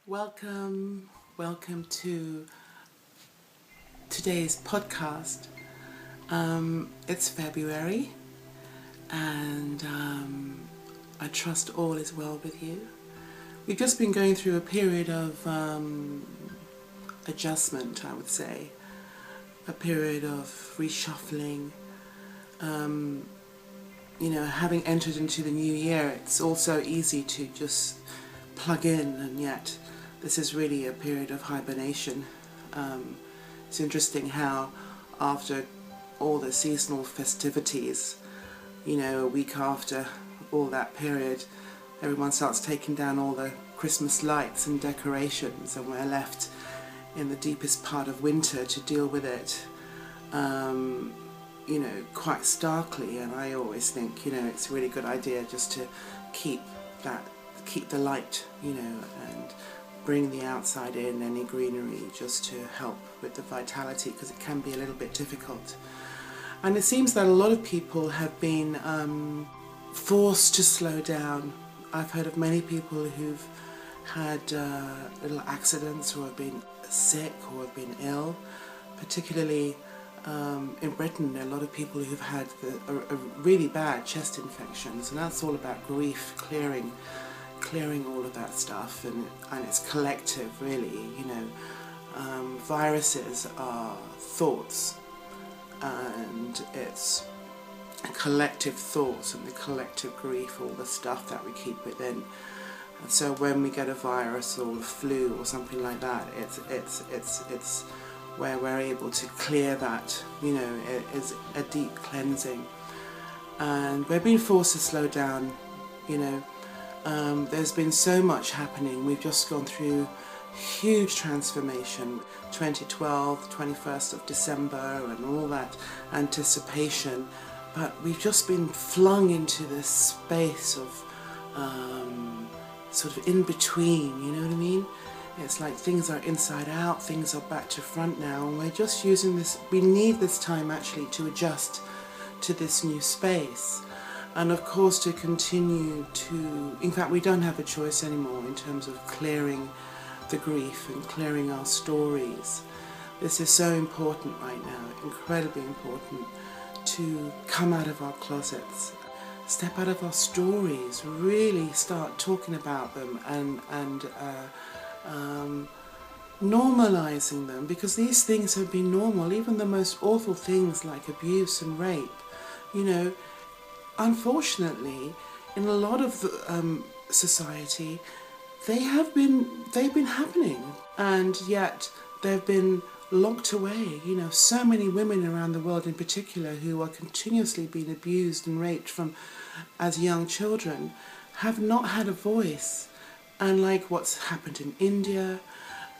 Welcome to today's podcast. It's February and I trust all is well with you. We've just been going through a period of adjustment, I would say, a period of reshuffling. Having entered into the new year, it's also easy to just plug in, and yet this is really a period of hibernation. It's interesting how after all the seasonal festivities, a week after all that period, everyone starts taking down all the Christmas lights and decorations, and we're left in the deepest part of winter to deal with it, quite starkly. And I always think, it's a really good idea just to keep the light, and bring the outside in, any greenery, just to help with the vitality, because it can be a little bit difficult. And it seems that a lot of people have been forced to slow down. I've heard of many people who've had little accidents, or have been sick, or have been ill, particularly in Britain. There are a lot of people who've had a really bad chest infections, and that's all about grief, clearing all of that stuff, and it's collective, really. Viruses are thoughts, and it's collective thoughts and the collective grief, all the stuff that we keep within. And so when we get a virus or a flu or something like that, it's where we're able to clear that. It is a deep cleansing, and we're being forced to slow down. There's been so much happening. We've just gone through huge transformation. 2012, 21st of December, and all that anticipation. But we've just been flung into this space of sort of in between, you know what I mean? It's like things are inside out, things are back to front now, and we're just using this, we need this time actually to adjust to this new space. And of course to continue to, in fact we don't have a choice anymore in terms of clearing the grief and clearing our stories. This is so important right now, incredibly important, to come out of our closets, step out of our stories, really start talking about them and normalizing them, because these things have been normal. Even the most awful things like abuse and rape, unfortunately, in a lot of society, they've been happening, and yet they've been locked away. So many women around the world in particular who are continuously being abused and raped from as young children have not had a voice. And like what's happened in India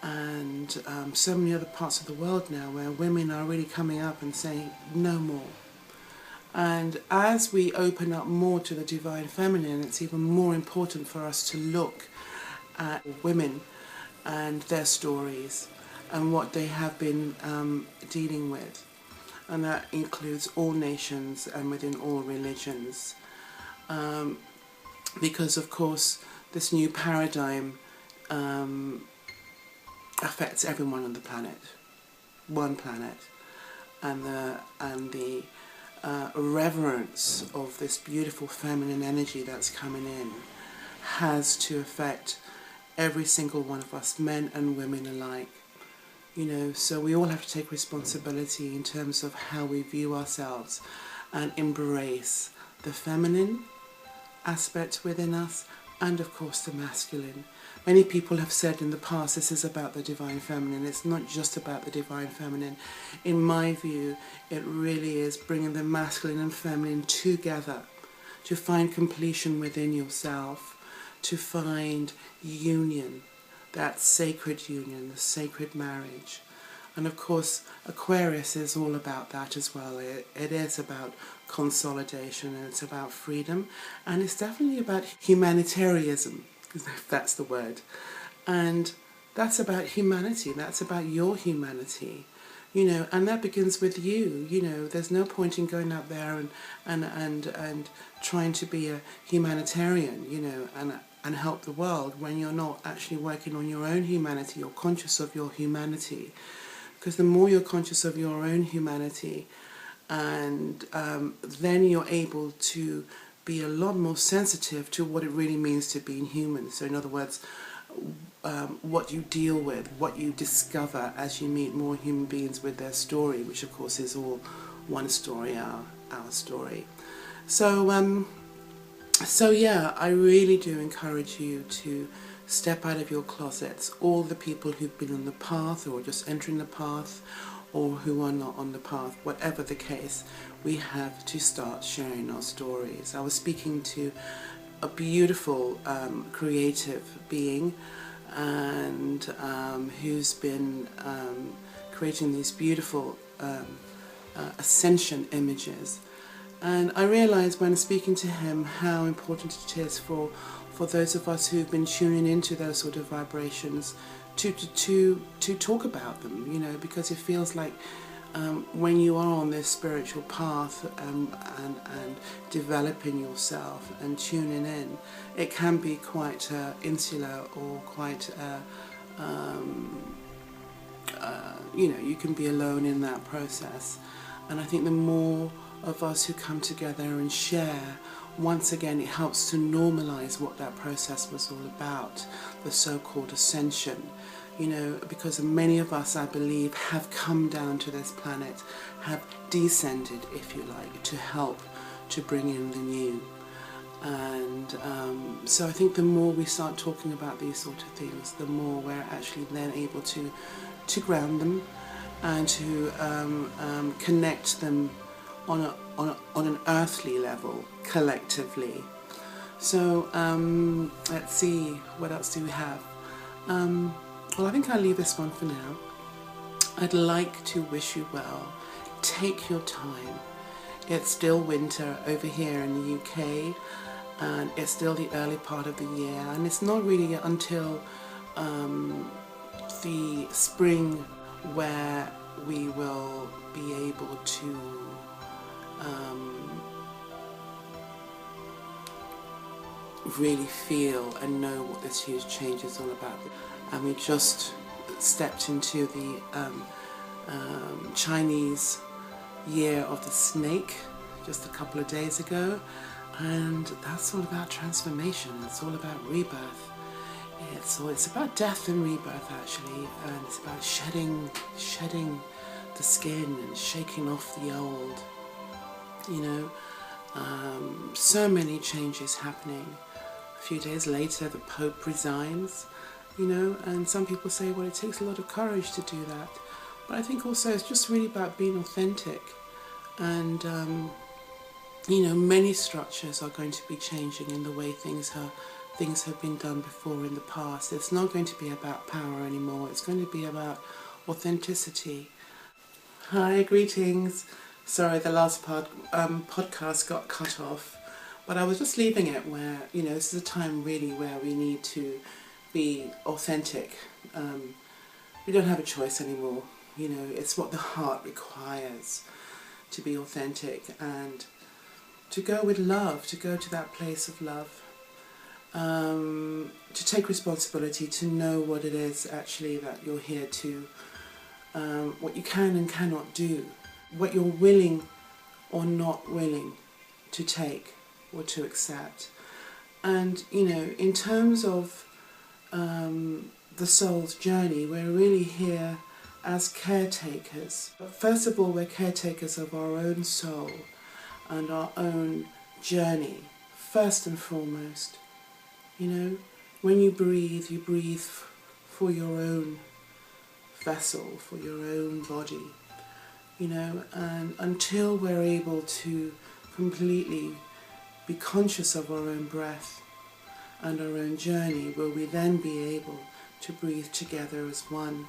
and so many other parts of the world now, where women are really coming up and saying no more. And as we open up more to the divine feminine, it's even more important for us to look at women and their stories and what they have been dealing with. And that includes all nations and within all religions. Because of course this new paradigm affects everyone on the planet, one planet, and the reverence of this beautiful feminine energy that's coming in has to affect every single one of us, men and women alike. So we all have to take responsibility in terms of how we view ourselves and embrace the feminine aspect within us, and of course the masculine. Many people have said in the past, this is about the divine feminine. It's not just about the divine feminine. In my view, it really is bringing the masculine and feminine together to find completion within yourself, to find union, that sacred union, the sacred marriage. And of course, Aquarius is all about that as well. It is about consolidation, and it's about freedom, and it's definitely about humanitarianism, if that's the word. And that's about humanity, that's about your humanity. And that begins with you. There's no point in going out there and trying to be a humanitarian, and and help the world when you're not actually working on your own humanity or conscious of your humanity. Because the more you're conscious of your own humanity, and then you're able to be a lot more sensitive to what it really means to being human. So in other words, what you deal with, what you discover as you meet more human beings with their story, which of course is all one story, our story. So yeah, I really do encourage you to step out of your closets. All the people who've been on the path or just entering the path, or who are not on the path, whatever the case, we have to start sharing our stories. I was speaking to a beautiful creative being, and who's been creating these beautiful ascension images. And I realised when speaking to him how important it is for those of us who've been tuning into those sort of vibrations to talk about them, you know, because it feels like when you are on this spiritual path and developing yourself and tuning in, it can be quite insular or quite, you know, you can be alone in that process. And I think the more of us who come together and share, once again it helps to normalize what that process was all about, the so-called ascension. You know, because many of us, I believe, have come down to this planet, have descended, if you like, to help to bring in the new. And so I think the more we start talking about these sort of things, the more we're actually then able to ground them and to connect them on an earthly level, collectively. So let's see, what else do we have? Well, I think I'll leave this one for now. I'd like to wish you well. Take your time. It's still winter over here in the UK, and it's still the early part of the year, and it's not really until the spring where we will be able to really feel and know what this huge change is all about. And we just stepped into the Chinese Year of the Snake just a couple of days ago, and that's all about transformation. It's all about rebirth. It's about death and rebirth, actually, and it's about shedding the skin and shaking off the old. You know, so many changes happening. A few days later, the Pope resigns. You know, and some people say, well, it takes a lot of courage to do that. But I think also it's just really about being authentic. And, you know, many structures are going to be changing in the way things have been done before in the past. It's not going to be about power anymore. It's going to be about authenticity. Hi, greetings. Sorry, the last podcast got cut off. But I was just leaving it where, you know, this is a time really where we need to be authentic. We don't have a choice anymore. You know, it's what the heart requires, to be authentic and to go with love, to go to that place of love, to take responsibility, to know what it is actually that you're here to, what you can and cannot do, what you're willing or not willing to take or to accept. And, you know, in terms of the soul's journey, we're really here as caretakers. But first of all, we're caretakers of our own soul and our own journey, first and foremost. You know, when you breathe for your own vessel, for your own body. You know, and until we're able to completely be conscious of our own breath and our own journey, will we then be able to breathe together as one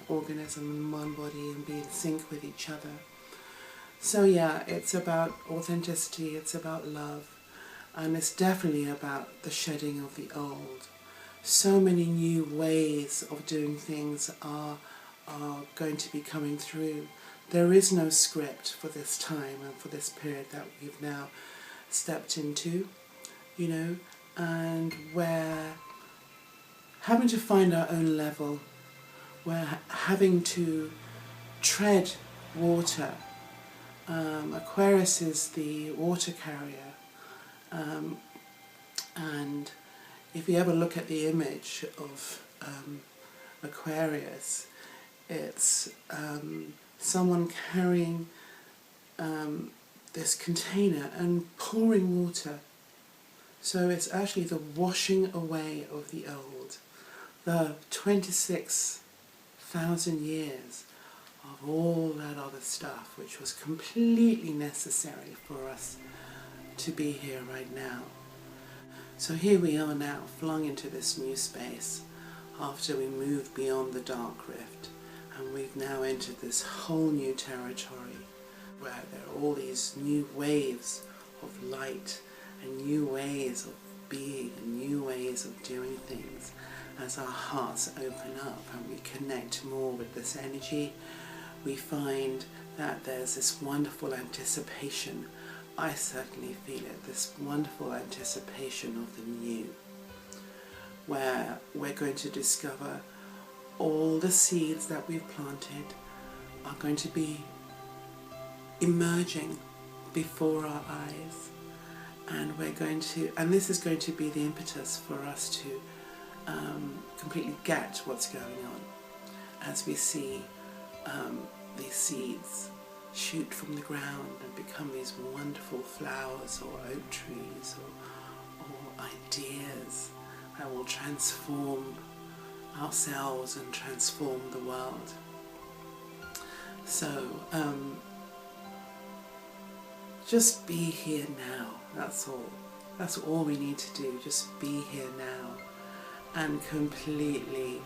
organism in one body and be in sync with each other. So yeah, it's about authenticity, it's about love, and it's definitely about the shedding of the old. So many new ways of doing things are going to be coming through. There is no script for this time and for this period that we've now stepped into, you know, and we're having to find our own level. We're having to tread water. Aquarius is the water carrier, and if you ever look at the image of Aquarius, it's someone carrying this container and pouring water. So it's actually the washing away of the old, the 26,000 years of all that other stuff which was completely necessary for us to be here right now. So here we are now, flung into this new space after we moved beyond the dark rift, and we've now entered this whole new territory where there are all these new waves of light and new ways of being and new ways of doing things. As our hearts open up and we connect more with this energy, we find that there's this wonderful anticipation. I certainly feel it, this wonderful anticipation of the new, where we're going to discover all the seeds that we've planted are going to be emerging before our eyes, and this is going to be the impetus for us to completely get what's going on as we see these seeds shoot from the ground and become these wonderful flowers or oak trees or ideas that will transform ourselves and transform the world. So just be here now, that's all. That's all we need to do, just be here now and completely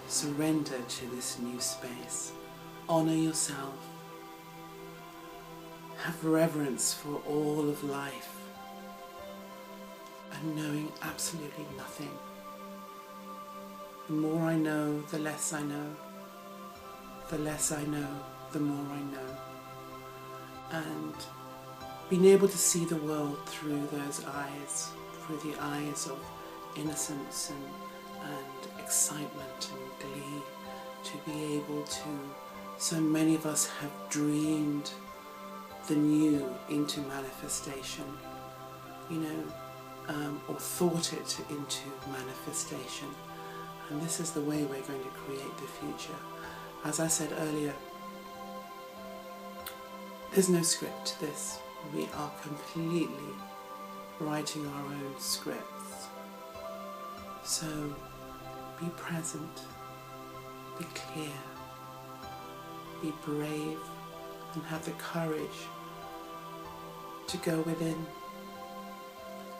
surrender to this new space. Honor yourself. Have reverence for all of life and knowing absolutely nothing. The more I know, the less I know. The less I know, the more I know. And being able to see the world through those eyes, through the eyes of innocence and excitement and glee, to be able to, so many of us have dreamed the new into manifestation, or thought it into manifestation. And this is the way we're going to create the future. As I said earlier, there's no script to this. We are completely writing our own scripts. So be present, be clear, be brave, and have the courage to go within.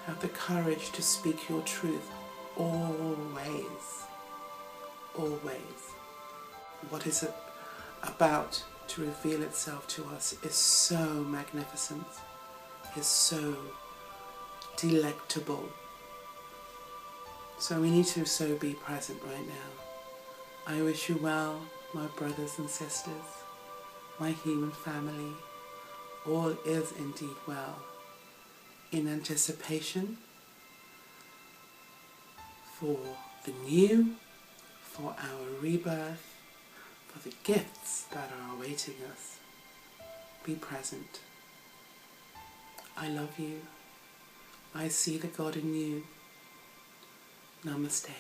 Have the courage to speak your truth always. Always. What is about to reveal itself to us is so magnificent, is so delectable. So we need to so be present right now. I wish you well, my brothers and sisters, my human family. All is indeed well. In anticipation for the new, for our rebirth, for the gifts that are awaiting us. Be present. I love you. I see the God in you. Namaste.